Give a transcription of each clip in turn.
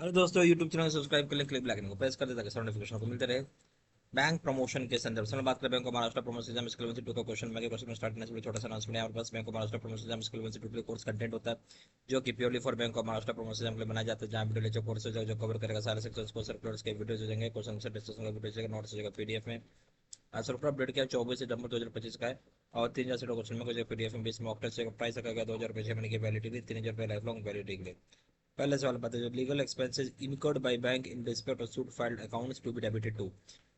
अरे दोस्तों, YouTube channel subscribe कर लें, क्लिक लाइकन को प्रेस कर दें ताकि सारे नोटिफिकेशन को मिलते रहे। बैंक प्रमोशन के संदर्भ से मैं बात कर bank of Maharashtra promotion skill two का क्वेश्चन मैं क्वेश्चन में स्टार्ट करने से पहले छोटा सा अनाउंसमेंट है। हमारे पास bank of Maharashtra promotion skill two course content होता है जो कि purely for bank of Maharashtra promotion के लिए बनाया जाता है, जहां वीडियो लेक्चर कोर्स जो कवर करेगा सारे सेक्शंस को, सर्कुलर्स के वीडियोज हो जाएंगे, क्वेश्चन आंसर डिस्कशन का वीडियो नोट्स हो जाएगा पीडीएफ में। आज सर अपडेट किया 24 सितंबर 2025 का है और 3000 क्वेश्चन में कुछ पीडीएफ में 20 मॉक टेस्ट प्राइस रखा गया 2000 रुपये 6 महीने की वैलिडिटी, 3000 रुपये लाइफ लॉन्ग वैलिडिटी के लिए। पहले सवाल बताइए, जो legal expenses incurred by bank in respect of suit filed accounts to be debited to.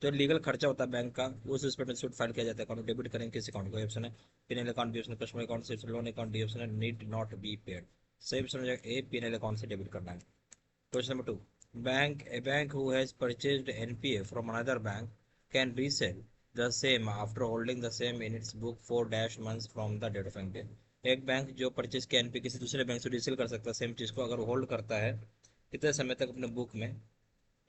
तो लीगल खर्चा होता है बैंक का, उस रिस्पेक्ट में सूट फाइल किया जाता है, अकाउंट डेबिट करेंगे किस अकाउंट को? ऑप्शन है penal account, B option customer account, C loan account, D option है नीड नॉट बी पेड। सही ऑप्शन हो जाएगा ए, पिनल अकाउंट से डेबिट करना है। Question number 2, bank who has purchased NPA from another bank can resell the same after holding the same in its book for dash months from the date of NPA. एक bank जो purchase किया NPA किसी दूसरे bank से resale कर सकता है same चीज को, अगर होल्ड करता है कितने समय तक अपने बुक में,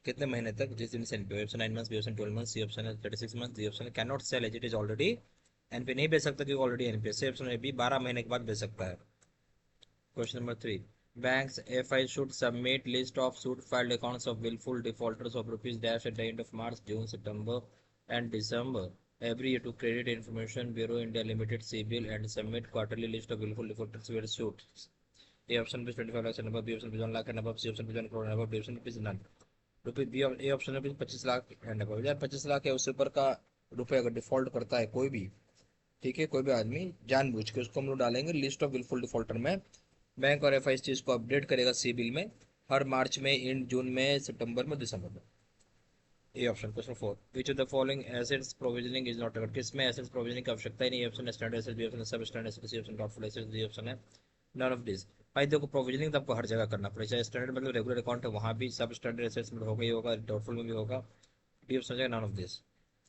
कितने महीने तक, जिस दिन से NPA. Option 9 months, B option 12 months, C option है 36 months, D option can not sell as it is already NPA, नहीं बेच सकता क्योंकि ऑलरेडी एनपीए। सी ऑप्शन है बी, 12 महीने के बाद बेच सकता है। Question number 3. Banks FI should submit list of suit filed accounts of willful defaulters of rupees dash at the end of March, June, September and December every year to Credit Information Bureau India Limited CBIL and submit quarterly list of willful defaulters with suits. A option is 25 lakhs and above, B option is 1 lakh and above, C option is 1 crore and above, D option is none. रुपये B, A option है 25 lakh and above. यार 25 लाख है उससे ऊपर का रुपये अगर default करता है कोई भी, ठीक है, कोई भी आदमी जानबूझ के, उसको हम लोग डालेंगे लिस्ट ऑफ विलफुल डिफॉल्टर में। बैंक और एफ आई इस चीज को अपडेट करेगा सी बिल में हर मार्च में, इन जून में, सितंबर में, दिसंबर में। ये option. Question 4, which of the following assets provisioning is not required. किसमें एसेट्स प्रोविजनिंग की आवश्यकता ही नहीं है? Option standard asset, B option sub standard asset, C option doubtful asset, D option है नन ऑफ दिस। भाई देखो, प्रोविजनिंग तो आपको हर जगह करना पड़ेगा, चाहे स्टैंडर्ड मतलब रेगुलर अकाउंट है वहाँ भी, सब स्टैंडर्ड एसेट्स में होगा ही होगा, डॉटफुल में भी होगा। डी ऑप्शन है none of this.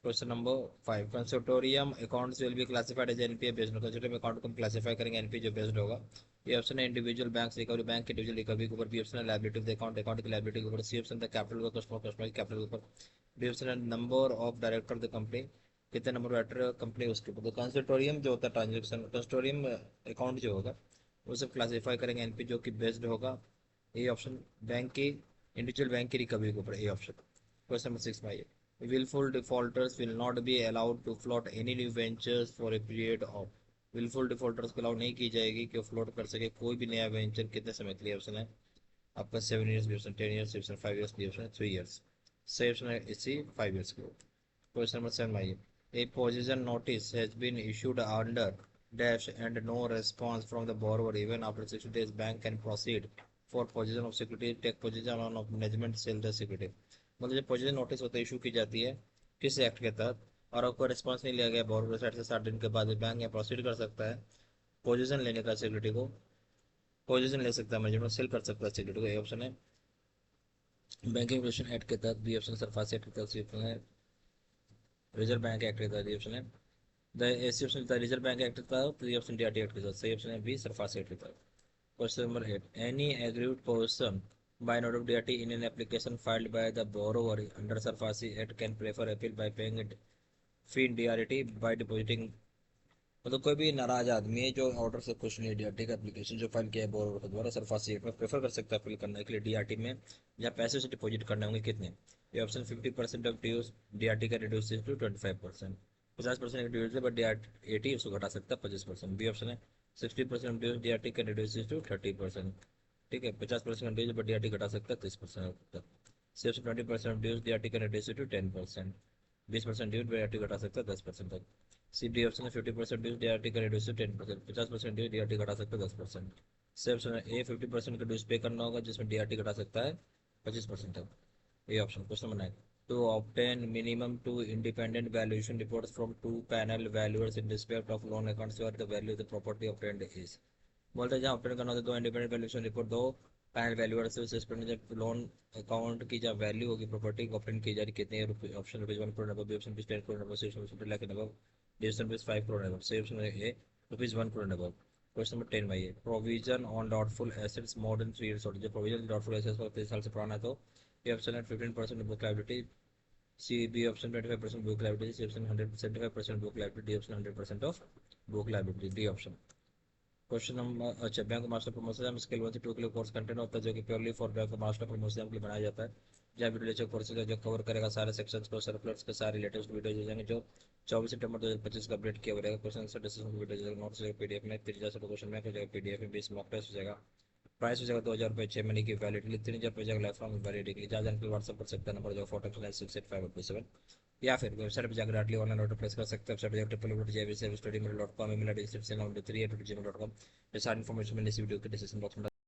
Question number 5, consortium accounts will be classified as NPA based. Consortium account को हम क्लासिफाई करेंगे एनपीए जो बेस्ड होगा। ये ऑप्शन है इंडिविजुअल बैंक रिकवरी, बैंक के इंडिविजुअल रिकवरी के ऊपर। बी ऑप्शन है liability of the account, account की लायबिलिटी के ऊपर। सी ऑप्शन है कैपिटल का कस्टमर, कस्टमर की कैपिटल के ऊपर। डी ऑप्शन है number of director of the company, कितने नंबर डायरेक्टर कंपनी उसके ऊपर। तो कंसोर्टियम जो होता है ट्रांजेक्शन, कंसोर्टियम अकाउंट जो होगा वो सब क्लासीफाई करेंगे एनपी जो कि बेस्ड होगा। ए ऑप्शन बैंक की, इंडिविजुअल बैंक की रिकवरी के ऊपर, ए ऑप्शन। क्वेश्चन नंबर 6 में willful defaulters will not be allowed to float any new ventures for a period of। willful defaulters को अलाउ नहीं की जाएगी कि वो फ्लोट कर सके कोई भी नया वेंचर, कितने समय के लिए? ऑप्शन है आपका 7 years, B option 10 years, C option 5 years, D option 3 years. सही ऑप्शन है इसी 5 ईयर्स के। क्वेश्चन नंबर 7 आइए, A possession notice has been issued under dash and no response from the borrower even after 60 days bank can proceed for possession of security take possession on of management sell the security. मतलब जब position notice होता है, issue की जाती है किस act के तहत, और आपको रिस्पॉन्स नहीं लिया गया बोरोवर साइड से 60 दिन के बाद, बैंक या प्रोसीड कर सकता है पोजीशन लेने का सिक्योरिटी को, पोजीशन ले सकता है मैनेजमेंट सेल कर सकता है सिक्योरिटी को। ये ऑप्शन है बैंकिंग रेगुलेशन एक्ट के तहत, बी ऑप्शन सरफासी एक्ट के तहत, सी ऑप्शन है रिजर्व बैंक एक्ट के तहत, ऑप्शन है the AC option the reserve bank act के तहत, डी ऑप्शन डीआरटी एक्ट के तहत। सही ऑप्शन है बी, सरफासी एक्ट के तहत। Question number 8, any aggrieved person by note of DRT in an application filed by the borrower under Sarfasi Act can prefer appeal by paying it fee in DRT by depositing। मतलब कोई भी नाराज आदमी है जो order से खुश नहीं है, डीआरटी का एप्लीकेशन जो फाइल किया है बोरोवर के द्वारा सरफासी एक्ट में, प्रेफर कर सकता है अपील करने के लिए डीआरटी में, या पैसे से डिपॉजिट करने होंगे कितने। ये ऑप्शन 50% ऑफ ड्यूज डीआरटी का रिड्यूस टू 25%, 50% ड्यूज है बट डीआरटी उसको घटा सकता है 25%। बी ऑप्शन है 60% ड्यूज डीआरटी का रिड्यूस टू 30%, ठीक है, 50% ड्यूज बट डीआरटी घटा सकता है 30% तक। सिर्फ 20% ड्यूज डीआरटी का रिड्यूस टू 10%, 20% ड्यूज डीआरटी घटा सकता है 10% तक। सी डी ऑप्शन है 50% ड्यूज डीआरटी का रिड्यूस 10%, 50% ड्यूज डीआरटी घटा सकता है 10%। सी ऑप्शन है ए, 50% का ड्यूज पे करना होगा जिसमें डीआरटी घटा सकता है 25% तक। A option. Question number 9, to obtain minimum two independent valuation reports from two panel valuers in respect of loan accounts where the value of the property obtained is. बोलते हैं जहाँ ऑब्टेन करना होता है दो इंडिपेंडेंट वैल्यूएशन रिपोर्ट, दो panel valuer से, उस रिस्पेक्ट में जब लोन अकाउंट की जब वैल्यू होगी प्रॉपर्टी को ऑब्टेन की जा रही कितने रुपये। Option rupees 1 crore number, B option rupees 10 crore number, C option rupees 50 lakh number, D option rupees 5 crore number. C option A rupees 1 crore number. Question number 10 भाई, provision on doubtful assets more than 3 years old. जो provision doubtful assets को 3 साल से पुराना है तो ये option है 15% book liability, C B option 25% book liability, C option 175% book liability, D option 100% of book liability, D option. Question number अच्छा, bank of master promotion skill 1 से 2 के लिए कोर्स कंटेंट होता है जो कि purely for bank of master promotion के लिए बनाया जाता है। जहाँ वीडियो लेक्चर कोर्स जो कवर करेगा सारे सेक्शंस को, सर्कुलर्स के सारे लेटेस्ट वीडियो जाएंगे जो 24 सितंबर 2025 को अपडेट किया हुआ रहेगा। Question answer discussion video notes PDF में 30,000 क्वेश्चन में हो जाएगा पीडीएफ में, 20 मॉक टेस्ट हो जाएगा। प्राइस हो जाएगा 2,000 रुपये 6 महीने की वैलिडिटी, 3,000 रुपये हो जाएगा लाइफ लॉन्ग वैलिडिटी। जहाँ जानकर व्हाट्सअप कर सकते हैं, नंबर जो 469685827, या फिर वेबसाइट पर जाकर डायरेक्टली ऑनलाइन ऑर्डर प्लेस कर सकते हैं। Website www.jvservicestudymail.com, email ID 693@gmail.com। ये सारी इन्फॉर्मेशन मैंने इस वीडियो के डिस्क्रिप्शन बॉक्स में